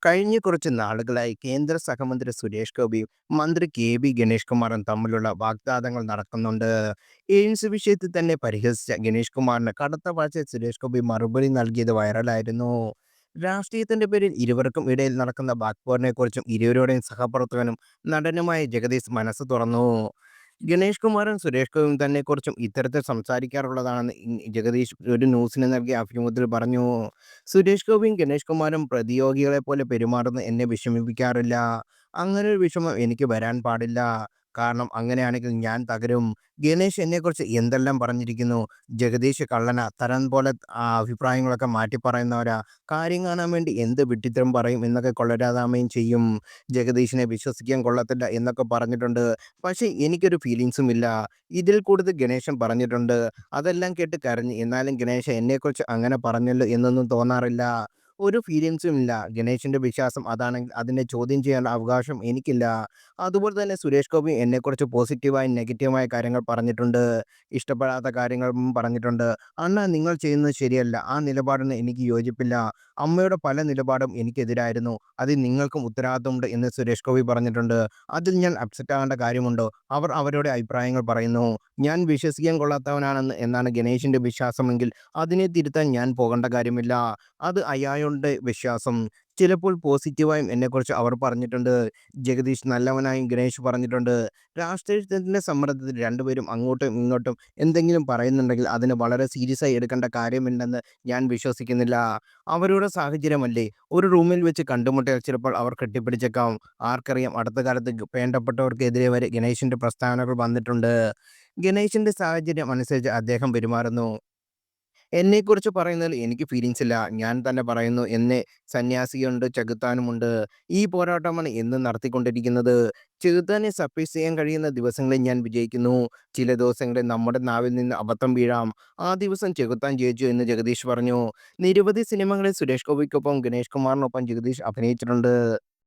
കഴിഞ്ഞ കുറച്ച് നാളുകളായി കേന്ദ്ര സഹമന്ത്രി സുരേഷ് ഗോപിയും മന്ത്രി കെ.ബി. ഗണേഷ് കുമാറും തമ്മിലുള്ള വാഗ്ദാനങ്ങൾ നടക്കുന്നുണ്ട്. എയിംസ് വിഷയത്തിൽ തന്നെ പരിഹസിച്ച ഗണേഷ് കുമാറിന് കടുത്ത ഭാഷയിൽ സുരേഷ് ഗോപി മറുപടി നൽകിയത് വൈറലായിരുന്നു. രാഷ്ട്രീയത്തിന്റെ പേരിൽ ഇരുവർക്കും ഇടയിൽ നടക്കുന്ന വാക്പോരിനെക്കുറിച്ചും ഇരുവരുടെയും സഹപ്രവർത്തകനും നടനുമായ ജഗദീഷ് മനസ്സ് തുറന്നു. ഗണേഷ് കുമാറും സുരേഷ് ഗോപിയും തന്നെക്കുറിച്ചും ഇത്തരത്തിൽ സംസാരിക്കാറുള്ളതാണെന്ന് ജഗദീഷ് ഒരു ന്യൂസിന് നൽകിയ അഭിമുഖത്തിൽ പറഞ്ഞു. സുരേഷ് ഗോപിയും ഗണേഷ് കുമാറും പ്രതിയോഗികളെ പോലെ പെരുമാറുന്നത് എന്നെ വിഷമിപ്പിക്കാറില്ല. അങ്ങനൊരു വിഷമം എനിക്ക് വരാൻ പാടില്ല. കാരണം അങ്ങനെയാണെങ്കിൽ ഞാൻ തകരും. ഗണേഷ് എന്നെക്കുറിച്ച് എന്തെല്ലാം പറഞ്ഞിരിക്കുന്നു. ജഗദീഷ് കള്ളനാ, തരം പോലെ അഭിപ്രായങ്ങളൊക്കെ മാറ്റിപ്പറയുന്നവരാ, കാര്യം കാണാൻ വേണ്ടി എന്ത് വിഡ്ഢിത്തരം പറയും എന്നൊക്കെ കൊള്ളരാതാമയും ചെയ്യും. ജഗദീഷിനെ വിശ്വസിക്കാൻ കൊള്ളത്തില്ല എന്നൊക്കെ പറഞ്ഞിട്ടുണ്ട്. പക്ഷേ എനിക്കൊരു ഫീലിങ്സും ഇല്ല. ഇതിൽ കൂടുതൽ ഗണേശൻ പറഞ്ഞിട്ടുണ്ട്. അതെല്ലാം കേട്ട് കരഞ്ഞു. എന്നാലും ഗണേശൻ എന്നെക്കുറിച്ച് അങ്ങനെ പറഞ്ഞല്ലോ എന്നൊന്നും തോന്നാറില്ല. ഒരു ഫീലിങ്സും ഇല്ല. ഗണേഷിന്റെ വിശ്വാസം അതാണെങ്കിൽ അതിനെ ചോദ്യം ചെയ്യാനുള്ള അവകാശം എനിക്കില്ല. അതുപോലെ തന്നെ സുരേഷ് ഗോപി എന്നെക്കുറിച്ച് പോസിറ്റീവായും നെഗറ്റീവായ കാര്യങ്ങൾ പറഞ്ഞിട്ടുണ്ട്. ഇഷ്ടപ്പെടാത്ത കാര്യങ്ങളും പറഞ്ഞിട്ടുണ്ട്. "അണ്ണാ നിങ്ങൾ ചെയ്യുന്നത് ശരിയല്ല. ആ നിലപാടിന് എനിക്ക് യോജിപ്പില്ല. അമ്മയുടെ പല നിലപാടും എനിക്കെതിരായിരുന്നു. അതിൽ നിങ്ങൾക്കും ഉത്തരവാദിത്തമുണ്ട്" എന്ന് സുരേഷ് ഗോപി പറഞ്ഞിട്ടുണ്ട്. അതിൽ ഞാൻ അപ്സെറ്റ് ആകേണ്ട കാര്യമുണ്ടോ? അവർ അവരുടെ അഭിപ്രായങ്ങൾ പറയുന്നു. ഞാൻ വിശ്വസിക്കാൻ കൊള്ളാത്തവനാണെന്ന് എന്നാണ് ഗണേഷിന്റെ വിശ്വാസമെങ്കിൽ അതിനെ തിരുത്താൻ ഞാൻ പോകേണ്ട കാര്യമില്ല. അത് അയാളുടെ വിശ്വാസം. ചിലപ്പോൾ പോസിറ്റീവായും എന്നെക്കുറിച്ച് അവർ പറഞ്ഞിട്ടുണ്ട്. ജഗദീഷ് നല്ലവനായും ഗണേഷ് പറഞ്ഞിട്ടുണ്ട്. രാഷ്ട്രീയത്തിന്റെ സമ്മർദ്ദത്തിൽ രണ്ടുപേരും അങ്ങോട്ടും ഇങ്ങോട്ടും എന്തെങ്കിലും പറയുന്നുണ്ടെങ്കിൽ അതിന് വളരെ സീരിയസായി എടുക്കേണ്ട കാര്യമില്ലെന്ന് ഞാൻ വിശ്വസിക്കുന്നില്ല. അവരുടെ സാഹചര്യമല്ലേ. ഒരു റൂമിൽ വെച്ച് കണ്ടുമുട്ടിയാൽ ചിലപ്പോൾ അവർ കെട്ടിപ്പിടിച്ചേക്കാം. ആർക്കറിയാം, അടുത്ത കാലത്ത് വേണ്ടപ്പെട്ടവർക്കെതിരെ വരെ ഗണേഷിന്റെ പ്രസ്താവനകൾ വന്നിട്ടുണ്ട്. ഗണേഷിന്റെ സാഹചര്യം അനുസരിച്ച് അദ്ദേഹം പെരുമാറുന്നു. എന്നെക്കുറിച്ച് പറയുന്നതിൽ എനിക്ക് ഫീലിങ്സ് ഇല്ല. ഞാൻ തന്നെ പറയുന്നു, എന്നെ സന്യാസിയുണ്ട്, ചെകുത്താനുമുണ്ട്. ഈ പോരാട്ടമാണ് എന്നും നടത്തിക്കൊണ്ടിരിക്കുന്നത്. ചെകുത്താനെ സർപ്രൈസ് ചെയ്യാൻ കഴിയുന്ന ദിവസങ്ങളിൽ ഞാൻ വിജയിക്കുന്നു. ചില ദിവസങ്ങളിൽ നമ്മുടെ നാവിൽ നിന്ന് അബദ്ധം വീഴാം. ആ ദിവസം ചെകുത്താൻ ജയിച്ചു എന്ന് ജഗദീഷ് പറഞ്ഞു. നിരവധി സിനിമകളിൽ സുരേഷ് ഗോപിക്കൊപ്പം ഗണേഷ് കുമാറിനൊപ്പം ജഗദീഷ് അഭിനയിച്ചിട്ടുണ്ട്.